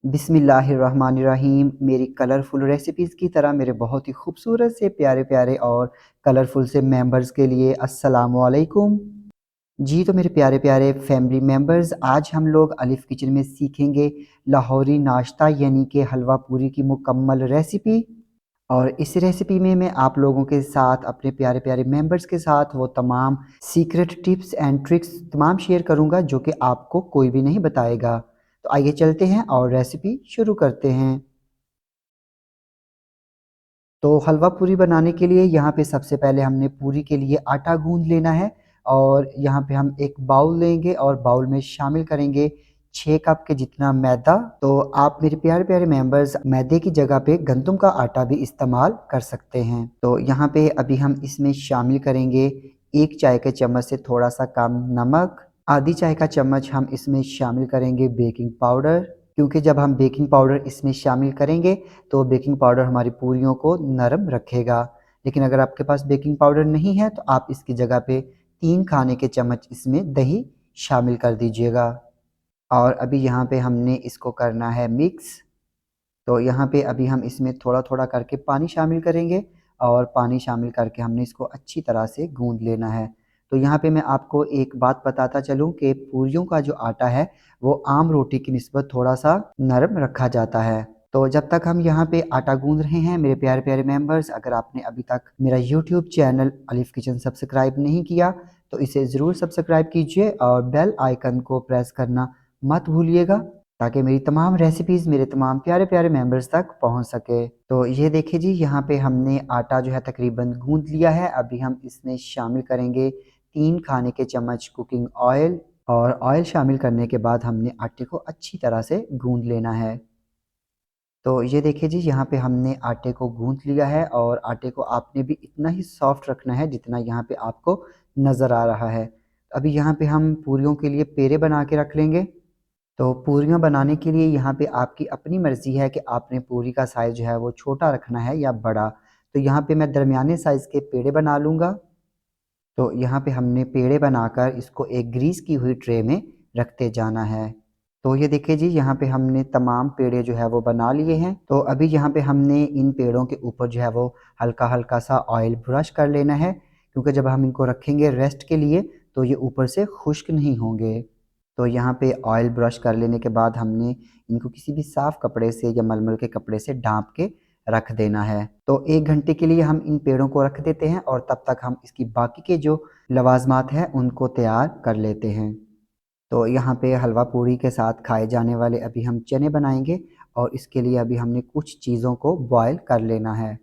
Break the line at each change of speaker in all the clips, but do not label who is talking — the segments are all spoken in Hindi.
बिस्मिल्लाहिर्रहमानिर्रहीम। मेरी कलरफुल रेसिपीज़ की तरह मेरे बहुत ही खूबसूरत से प्यारे-प्यारे और कलरफुल से मेंबर्स के लिए अस्सलामु अलैकुम। जी, तो मेरे प्यारे-प्यारे फैमिली मेंबर्स, आज हम लोग अलिफ़ किचन में सीखेंगे लाहौरी नाश्ता यानी कि हलवा पूरी की मुकम्मल रेसिपी। और इस रेसिपी में मैं आप लोगों के साथ अपने प्यारे-प्यारे मेंबर्स के साथ वो तमाम सीक्रेट टिप्स एंड ट्रिक्स तमाम शेयर करूँगा जो कि आपको कोई भी नहीं बताएगा। तो आइए चलते हैं और रेसिपी शुरू करते हैं। तो हलवा पूरी बनाने के लिए यहाँ पे सबसे पहले हमने पूरी के लिए आटा गूँध लेना है और यहाँ पे हम एक बाउल लेंगे और बाउल में शामिल करेंगे 6 कप के जितना मैदा। तो आप मेरे प्यारे-प्यारे मेंबर्स मैदे की जगह पे गंदम का आटा भी इस्तेमाल कर सकते हैं। तो यहाँ पे अभी हम इसमें शामिल करेंगे 1 चाय के चम्मच से थोड़ा-सा कम नमक, आधी चाय का चम्मच हम इसमें शामिल करेंगे बेकिंग पाउडर, क्योंकि जब हम बेकिंग पाउडर इसमें शामिल करेंगे तो बेकिंग पाउडर हमारी पूरियों को नरम रखेगा। लेकिन अगर आपके पास बेकिंग पाउडर नहीं है तो आप इसकी जगह पे 3 खाने के चम्मच इसमें दही शामिल कर दीजिएगा। और अभी यहाँ पे हमने इसको करना है मिक्स। तो यहाँ पे अभी हम इसमें थोड़ा-थोड़ा करके पानी शामिल करेंगे और पानी शामिल करके हमने इसको अच्छी तरह से गूँध लेना है। तो यहाँ पे मैं आपको एक बात बताता चलूँ कि पूरियों का जो आटा है वो आम रोटी की निस्बत थोड़ा-सा नरम रखा जाता है। तो जब तक हम यहाँ पे आटा गूँध रहे हैं मेरे प्यारे-प्यारे मेंबर्स, अगर आपने अभी तक मेरा यूट्यूब चैनल अलिफ किचन सब्सक्राइब नहीं किया तो इसे ज़रूर सब्सक्राइब कीजिए और बेल आइकन को प्रेस करना मत भूलिएगा, ताकि मेरी तमाम रेसिपीज़ मेरे तमाम प्यारे-प्यारे मेंबर्स तक पहुंच सके। तो ये देखिए जी, यहाँ पे हमने आटा जो है तकरीबन गूँध लिया है। अभी हम इसमें शामिल करेंगे 3 खाने के चम्मच कुकिंग ऑयल और ऑयल शामिल करने के बाद हमने आटे को अच्छी तरह से गूँध लेना है। तो ये देखिए जी, यहाँ पे हमने आटे को गूँथ लिया है और आटे को आपने भी इतना ही सॉफ्ट रखना है जितना यहाँ पे आपको नज़र आ रहा है। अभी यहाँ पे हम पूरियों के लिए पेड़े बना के रख लेंगे। तो पूरियाँ बनाने के लिए यहाँ पे आपकी अपनी मर्ज़ी है कि आपने पूरी का साइज़ जो है वो छोटा रखना है या बड़ा। तो यहाँ पे मैं दरमियाने साइज़ के पेड़े बना लूँगा। तो यहाँ पे हमने पेड़े बनाकर इसको एक ग्रीस की हुई ट्रे में रखते जाना है। तो ये देखिए जी, यहाँ पे हमने तमाम पेड़े जो है वो बना लिए हैं। तो अभी यहाँ पे हमने इन पेड़ों के ऊपर जो है वो हल्का-हल्का सा ऑयल ब्रश कर लेना है, क्योंकि जब हम इनको रखेंगे रेस्ट के लिए तो ये ऊपर से खुश्क नहीं होंगे। तो यहाँ पे ऑयल ब्रश कर लेने के बाद हमने इनको किसी भी साफ़ कपड़े से या मलमल के कपड़े से ढाँप के रख देना है। तो 1 घंटे के लिए हम इन पेड़ों को रख देते हैं और तब तक हम इसकी बाकी के जो लवाज़मात हैं उनको तैयार कर लेते हैं। तो यहाँ पे हलवा पूड़ी के साथ खाए जाने वाले अभी हम चने बनाएंगे और इसके लिए अभी हमने कुछ चीज़ों को बॉयल कर लेना है।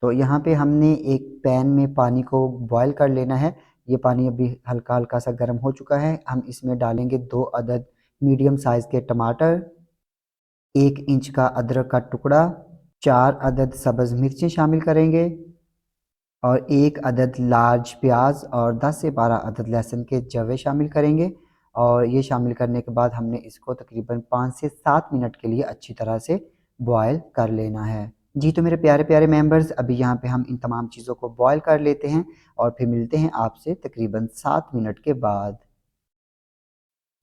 तो यहाँ पे हमने एक पैन में पानी को बॉयल कर लेना है। ये पानी अभी हल्का-हल्का सा गर्म हो चुका है। हम इसमें डालेंगे 2 अदद मीडियम साइज़ के टमाटर, 1 इंच का अदरक का टुकड़ा, 4 अदद सब्ज़ मिर्चें शामिल करेंगे और 1 अदद लार्ज प्याज और 10 से 12 अदद लहसुन के जवे शामिल करेंगे। और ये शामिल करने के बाद हमने इसको तकरीबन 5 से 7 मिनट के लिए अच्छी तरह से बॉयल कर लेना है। जी, तो मेरे प्यारे-प्यारे मेंबर्स, अभी यहाँ पे हम इन तमाम चीज़ों को बॉयल कर लेते हैं और फिर मिलते हैं आपसे तकरीबन 7 मिनट के बाद।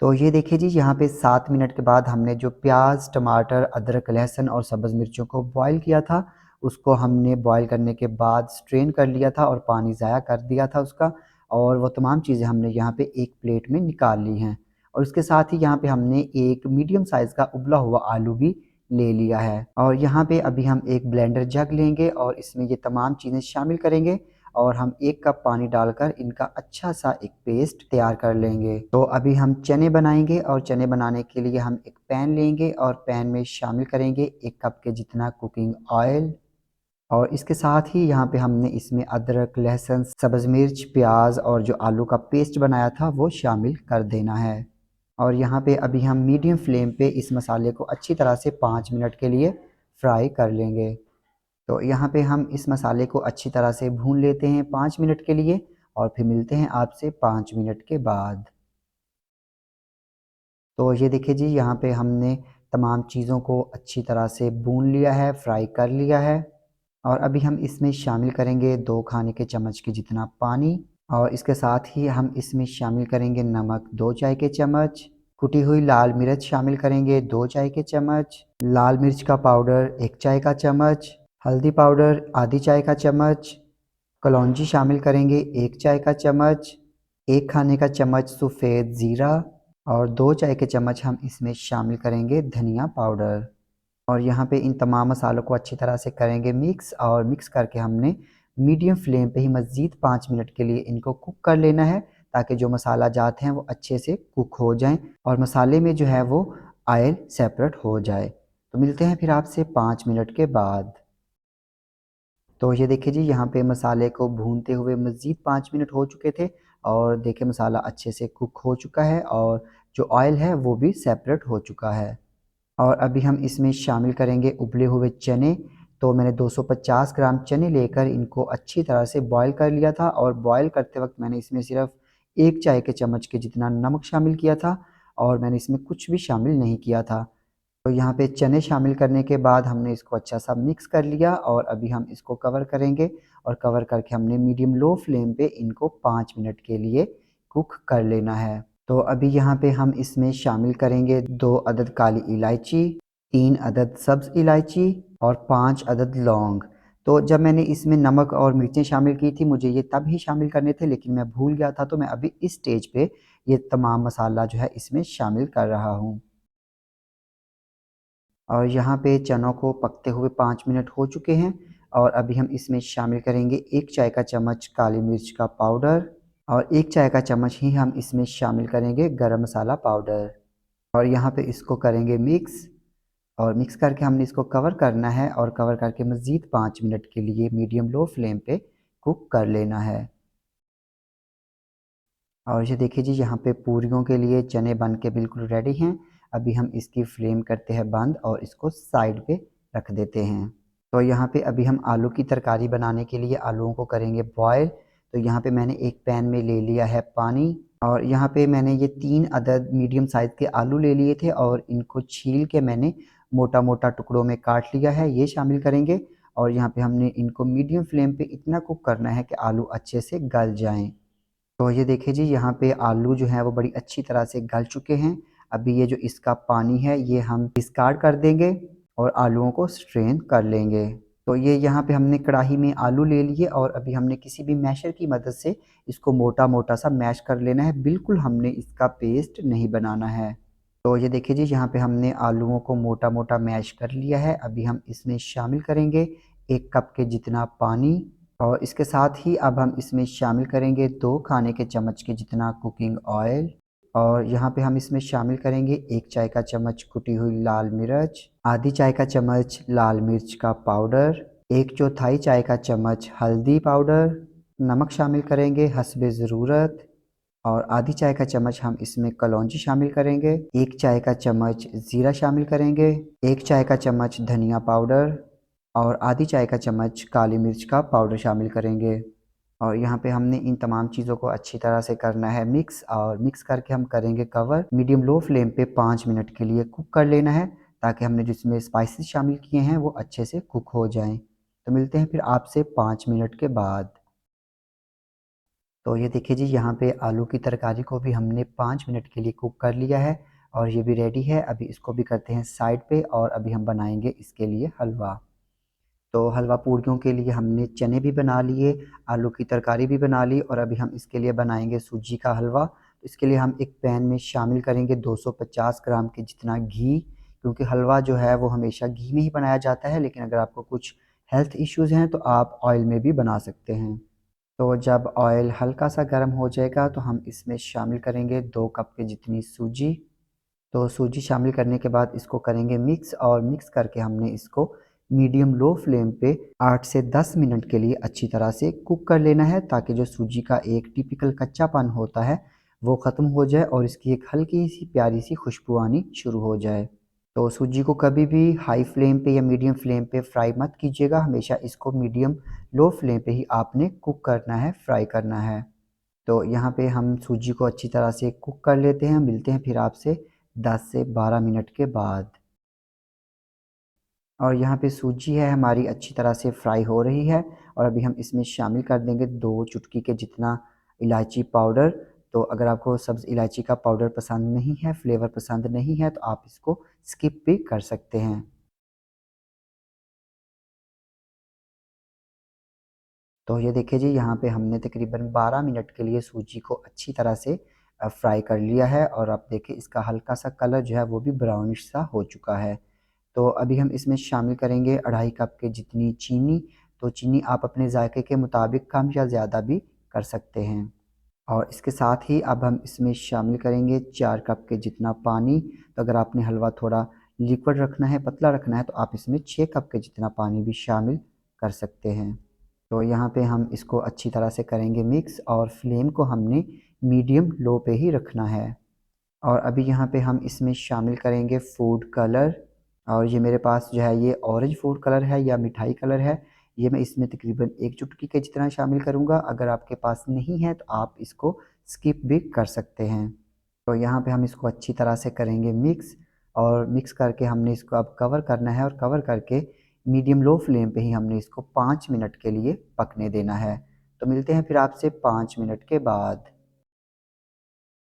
तो ये देखिए जी, यहाँ पे 7 मिनट के बाद हमने जो प्याज, टमाटर, अदरक, लहसुन और सब्ज़ मिर्चों को बॉयल किया था, उसको हमने बॉयल करने के बाद स्ट्रेन कर लिया था और पानी ज़ाया कर दिया था उसका। और वो तमाम चीज़ें हमने यहाँ पे एक प्लेट में निकाल ली हैं। और उसके साथ ही यहाँ पे हमने एक मीडियम साइज़ का उबला हुआ आलू भी ले लिया है। और यहाँ पे अभी हम एक ब्लेंडर जग लेंगे और इसमें ये तमाम चीज़ें शामिल करेंगे और हम 1 कप पानी डालकर इनका अच्छा सा एक पेस्ट तैयार कर लेंगे। तो अभी हम चने बनाएंगे और चने बनाने के लिए हम एक पैन लेंगे और पैन में शामिल करेंगे 1 कप के जितना कुकिंग ऑयल। और इसके साथ ही यहाँ पे हमने इसमें अदरक, लहसुन, सब्ज़ मिर्च, प्याज और जो आलू का पेस्ट बनाया था वो शामिल कर देना है। और यहाँ पे अभी हम मीडियम फ्लेम पे इस मसाले को अच्छी तरह से 5 मिनट के लिए फ्राई कर लेंगे। तो यहाँ पे हम इस मसाले को अच्छी तरह से भून लेते हैं 5 मिनट के लिए और फिर मिलते हैं आपसे 5 मिनट के बाद। तो ये देखिए जी, यहाँ पे हमने तमाम चीज़ों को अच्छी तरह से भून लिया है, फ्राई कर लिया है। और अभी हम इसमें शामिल करेंगे 2 खाने के चम्मच के जितना पानी और इसके साथ ही हम इसमें शामिल करेंगे नमक 2 चाय के चम्मच कुटी हुई लाल मिर्च शामिल करेंगे 2 चाय के चम्मच, लाल मिर्च का पाउडर 1 चाय का चम्मच, हल्दी पाउडर आधी चाय का चम्मच, कलौंजी शामिल करेंगे 1 चाय का चम्मच, 1 खाने का चम्मच सफ़ेद ज़ीरा और 2 चाय के चम्मच हम इसमें शामिल करेंगे धनिया पाउडर। और यहाँ पे इन तमाम मसालों को अच्छी तरह से करेंगे मिक्स और मिक्स करके हमने मीडियम फ्लेम पे ही मज़ीद 5 मिनट के लिए इनको कुक कर लेना है, ताकि जो मसाला जात हैं वो अच्छे से कुक हो जाएं और मसाले में जो है वो ऑयल सेपरेट हो जाए। तो मिलते हैं फिर आपसे 5 मिनट के बाद। तो ये देखिए जी, यहाँ पे मसाले को भूनते हुए मज़ीद 5 मिनट हो चुके थे और देखिए मसाला अच्छे से कुक हो चुका है और जो ऑयल है वो भी सेपरेट हो चुका है। और अभी हम इसमें शामिल करेंगे उबले हुए चने। तो मैंने 250 ग्राम चने लेकर इनको अच्छी तरह से बॉईल कर लिया था और बॉईल करते वक्त मैंने इसमें सिर्फ 1 चाय के चम्मच के जितना नमक शामिल किया था और मैंने इसमें कुछ भी शामिल नहीं किया था। तो यहाँ पे चने शामिल करने के बाद हमने इसको अच्छा सा मिक्स कर लिया और अभी हम इसको कवर करेंगे और कवर करके हमने मीडियम लो फ्लेम पे इनको 5 मिनट के लिए कुक कर लेना है। तो अभी यहाँ पे हम इसमें शामिल करेंगे 2 अदद काली इलायची, 3 अदद सब्ज़ इलायची और 5 अदद लौंग। तो जब मैंने इसमें नमक और मिर्चें शामिल की थी, मुझे ये तब ही शामिल करने थे, लेकिन मैं भूल गया था, तो मैं अभी इस स्टेज पे ये तमाम मसाला जो है इसमें शामिल कर रहा हूँ। और यहाँ पे चनों को पकते हुए 5 मिनट हो चुके हैं और अभी हम इसमें शामिल करेंगे 1 चाय का चम्मच काली मिर्च का पाउडर और 1 चाय का चम्मच ही हम इसमें शामिल करेंगे गरम मसाला पाउडर। और यहाँ पे इसको करेंगे मिक्स और मिक्स करके हमने इसको कवर करना है और कवर करके मज़ीद 5 मिनट के लिए मीडियम लो फ्लेम पे कुक कर लेना है। और ये देखिए जी, यहाँ पे पूरियों के लिए चने बन के बिल्कुल रेडी हैं। अभी हम इसकी फ्लेम करते हैं बंद और इसको साइड पे रख देते हैं। तो यहाँ पे अभी हम आलू की तरकारी बनाने के लिए आलूओं को करेंगे बॉयल। तो यहाँ पे मैंने एक पैन में ले लिया है पानी और यहाँ पे मैंने ये 3 अदद मीडियम साइज़ के आलू ले लिए थे और इनको छील के मैंने मोटा-मोटा टुकड़ों में काट लिया है, ये शामिल करेंगे। और यहाँ पे हमने इनको मीडियम फ्लेम पे इतना कुक करना है कि आलू अच्छे से गल जाएँ। तो ये देखिए जी, यहाँ पे आलू जो हैं वो बड़ी अच्छी तरह से गल चुके हैं। अभी ये जो इसका पानी है ये हम डिस्कार्ड कर देंगे और आलूओं को स्ट्रेन कर लेंगे। तो ये यहाँ पे हमने कढ़ाई में आलू ले लिए और अभी हमने किसी भी मैशर की मदद से इसको मोटा-मोटा सा मैश कर लेना है। बिल्कुल हमने इसका पेस्ट नहीं बनाना है। तो ये देखिए जी, यहाँ पे हमने आलूओं को मोटा-मोटा मैश कर लिया है। अभी हम इसमें शामिल करेंगे 1 कप के जितना पानी और इसके साथ ही अब हम इसमें शामिल करेंगे 2 खाने के चम्मच के जितना कुकिंग ऑयल और यहाँ पे हम इसमें शामिल करेंगे 1 चाय का चम्मच कुटी हुई लाल मिर्च, आधी चाय का चम्मच लाल मिर्च का पाउडर, 1/4 चाय का चम्मच हल्दी पाउडर, नमक शामिल करेंगे हस्बे ज़रूरत और आधी चाय का चम्मच हम इसमें कलौंजी शामिल करेंगे, 1 चाय का चम्मच ज़ीरा शामिल करेंगे, 1 चाय का चम्मच धनिया पाउडर और आधी चाय का चम्मच काली मिर्च का पाउडर शामिल करेंगे। और यहाँ पे हमने इन तमाम चीज़ों को अच्छी तरह से करना है मिक्स और मिक्स करके हम करेंगे कवर। मीडियम लो फ्लेम पे 5 मिनट के लिए कुक कर लेना है, ताकि हमने जिसमें स्पाइसेस शामिल किए हैं वो अच्छे से कुक हो जाएँ। तो मिलते हैं फिर आपसे 5 मिनट के बाद। तो ये देखिए जी, यहाँ पे आलू की तरकारी को भी हमने 5 मिनट के लिए कुक कर लिया है और ये भी रेडी है। अभी इसको भी करते हैं साइड पे और अभी हम बनाएंगे इसके लिए हलवा। तो हलवा पूरियों के लिए हमने चने भी बना लिए, आलू की तरकारी भी बना ली और अभी हम इसके लिए बनाएंगे सूजी का हलवा। तो इसके लिए हम एक पैन में शामिल करेंगे 250 ग्राम के जितना घी, क्योंकि हलवा जो है वो हमेशा घी में ही बनाया जाता है, लेकिन अगर आपको कुछ हेल्थ इश्यूज़ हैं तो आप ऑयल में भी बना सकते हैं। तो जब ऑयल हल्का सा गर्म हो जाएगा तो हम इसमें शामिल करेंगे 2 कप के जितनी सूजी। तो सूजी शामिल करने के बाद इसको करेंगे मिक्स और मिक्स करके हमने इसको मीडियम लो फ्लेम पे 8 से 10 मिनट के लिए अच्छी तरह से कुक कर लेना है, ताकि जो सूजी का एक टिपिकल कच्चापन होता है वो ख़त्म हो जाए और इसकी एक हल्की सी प्यारी सी खुशबू आनी शुरू हो जाए। तो सूजी को कभी भी हाई फ्लेम पे या मीडियम फ्लेम पे फ्राई मत कीजिएगा, हमेशा इसको मीडियम लो फ्लेम पे ही आपने कुक करना है, फ्राई करना है। तो यहाँ पे हम सूजी को अच्छी तरह से कुक कर लेते हैं। मिलते हैं फिर आपसे 10 से 12 मिनट के बाद। और यहाँ पे सूजी है हमारी अच्छी तरह से फ्राई हो रही है और अभी हम इसमें शामिल कर देंगे 2 चुटकी के जितना इलायची पाउडर। तो अगर आपको सब्ज़ इलायची का पाउडर पसंद नहीं है, फ्लेवर पसंद नहीं है, तो आप इसको स्किप भी कर सकते हैं। तो ये देखिए जी, यहाँ पे हमने तकरीबन 12 मिनट के लिए सूजी को अच्छी तरह से फ्राई कर लिया है और आप देखिए इसका हल्का सा कलर जो है वो भी ब्राउनिश सा हो चुका है। तो अभी हम इसमें शामिल करेंगे 2.5 कप के जितनी चीनी। तो चीनी आप अपने ज़ायके के मुताबिक कम या ज़्यादा भी कर सकते हैं। और इसके साथ ही अब हम इसमें शामिल करेंगे 4 कप के जितना पानी। तो अगर आपने हलवा थोड़ा लिक्विड रखना है, पतला रखना है, तो आप इसमें 6 कप के जितना पानी भी शामिल कर सकते हैं। तो यहाँ पे हम इसको अच्छी तरह से करेंगे मिक्स और फ्लेम को हमने मीडियम लो पे ही रखना है। और अभी यहाँ पे हम इसमें शामिल करेंगे फूड कलर। और ये मेरे पास जो है ये ऑरेंज फूड कलर है या मिठाई कलर है। ये मैं इसमें तकरीबन 1 चुटकी के जितना शामिल करूँगा। अगर आपके पास नहीं है तो आप इसको स्किप भी कर सकते हैं। तो यहाँ पे हम इसको अच्छी तरह से करेंगे मिक्स और मिक्स करके हमने इसको अब कवर करना है और कवर करके मीडियम लो फ्लेम पे ही हमने इसको 5 मिनट के लिए पकने देना है। तो मिलते हैं फिर आपसे 5 मिनट के बाद।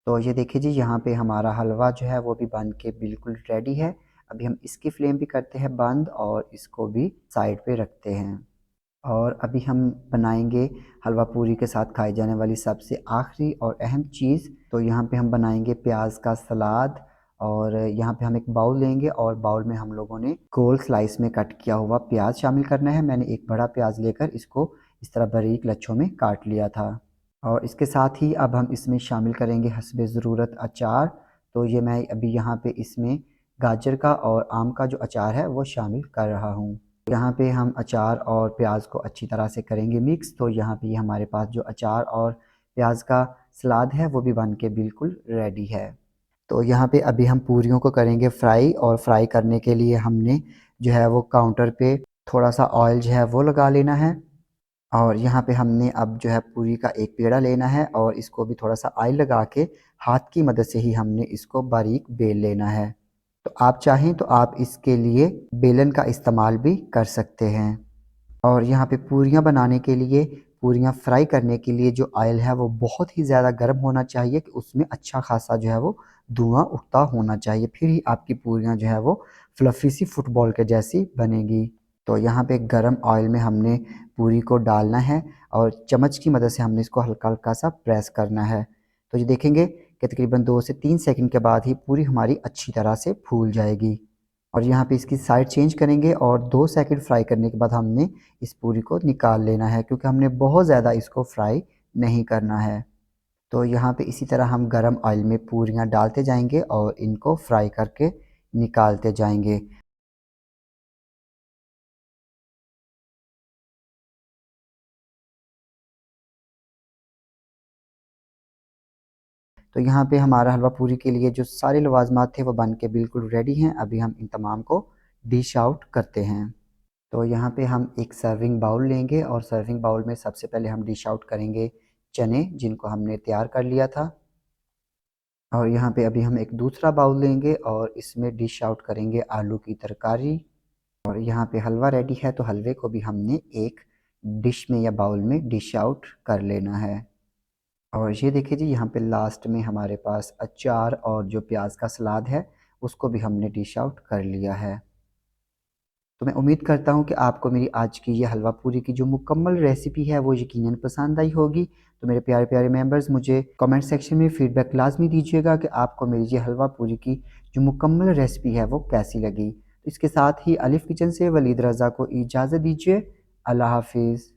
तो ये देखिए जी, यहाँ पे हमारा हलवा जो है वो भी बन के बिल्कुल रेडी है। अभी हम इसकी फ्लेम भी करते हैं बंद और इसको भी साइड पे रखते हैं। और अभी हम बनाएंगे हलवा पूरी के साथ खाई जाने वाली सबसे आखिरी और अहम चीज़। तो यहाँ पे हम बनाएंगे प्याज का सलाद। और यहाँ पे हम एक बाउल लेंगे और बाउल में हम लोगों ने गोल स्लाइस में कट किया हुआ प्याज शामिल करना है। मैंने एक बड़ा प्याज लेकर इसको इस तरह बारीक लच्छों में काट लिया था। और इसके साथ ही अब हम इसमें शामिल करेंगे हस्बे ज़रूरत अचार। तो ये मैं अभी यहाँ पे इसमें गाजर का और आम का जो अचार है वो शामिल कर रहा हूँ। यहाँ पे हम अचार और प्याज को अच्छी तरह से करेंगे मिक्स। तो यहाँ पे हमारे पास जो अचार और प्याज का सलाद है वो भी बन के बिल्कुल रेडी है। तो यहाँ पे अभी हम पूरियों को करेंगे फ्राई और फ्राई करने के लिए हमने जो है वो काउंटर पे थोड़ा सा ऑयल जो है वो लगा लेना है। और यहाँ पे हमने अब जो है पूरी का एक पेड़ा लेना है और इसको भी थोड़ा सा ऑयल लगा के हाथ की मदद से ही हमने इसको बारीक बेल लेना है। तो आप चाहें तो आप इसके लिए बेलन का इस्तेमाल भी कर सकते हैं। और यहाँ पे पूरियाँ बनाने के लिए, पूरियाँ फ्राई करने के लिए जो ऑयल है वो बहुत ही ज़्यादा गर्म होना चाहिए कि उसमें अच्छा खासा जो है वो धुआं उठता होना चाहिए, फिर ही आपकी पूरियाँ जो है वो फ्लफ़ी सी फुटबॉल के जैसी बनेगी। तो यहाँ पे गरम ऑयल में हमने पूरी को डालना है और चम्मच की मदद से हमने इसको हल्का-हल्का सा प्रेस करना है। तो ये देखेंगे कि तकरीबन 2 से 3 सेकंड के बाद ही पूरी हमारी अच्छी तरह से फूल जाएगी। और यहाँ पे इसकी साइड चेंज करेंगे और 2 सेकंड फ्राई करने के बाद हमने इस पूरी को निकाल लेना है, क्योंकि हमने बहुत ज़्यादा इसको फ्राई नहीं करना है। तो यहाँ पे इसी तरह हम गरम ऑयल में पूरियाँ डालते जाएंगे और इनको फ्राई करके निकालते जाएंगे। तो यहाँ पे हमारा हलवा पूरी के लिए जो सारे लवाजमात थे वो बन के बिल्कुल रेडी हैं। अभी हम इन तमाम को डिश आउट करते हैं। तो यहाँ पे हम एक सर्विंग बाउल लेंगे और सर्विंग बाउल में सबसे पहले हम डिश आउट करेंगे चने, जिनको हमने तैयार कर लिया था। और यहाँ पे अभी हम एक दूसरा बाउल लेंगे और इसमें डिश आउट करेंगे आलू की तरकारी। और यहाँ पे हलवा रेडी है, तो हलवे को भी हमने एक डिश में या बाउल में डिश आउट कर लेना है। और ये देखिए जी, यहाँ पे लास्ट में हमारे पास अचार और जो प्याज का सलाद है उसको भी हमने डिश आउट कर लिया है। तो मैं उम्मीद करता हूँ कि आपको मेरी आज की ये हलवा पूरी की जो मुकम्मल रेसिपी है वो यकीनन पसंद आई होगी। तो मेरे प्यारे प्यारे मेंबर्स, मुझे कमेंट सेक्शन में फ़ीडबैक लाज़मी दीजिएगा कि आपको मेरी ये हलवा पूरी की जो मुकम्मल रेसिपी है वो कैसी लगी। तो इसके साथ ही अलिफ़ किचन से वलीद रज़ा को इजाज़त दीजिए। अल्लाह हाफ़िज़।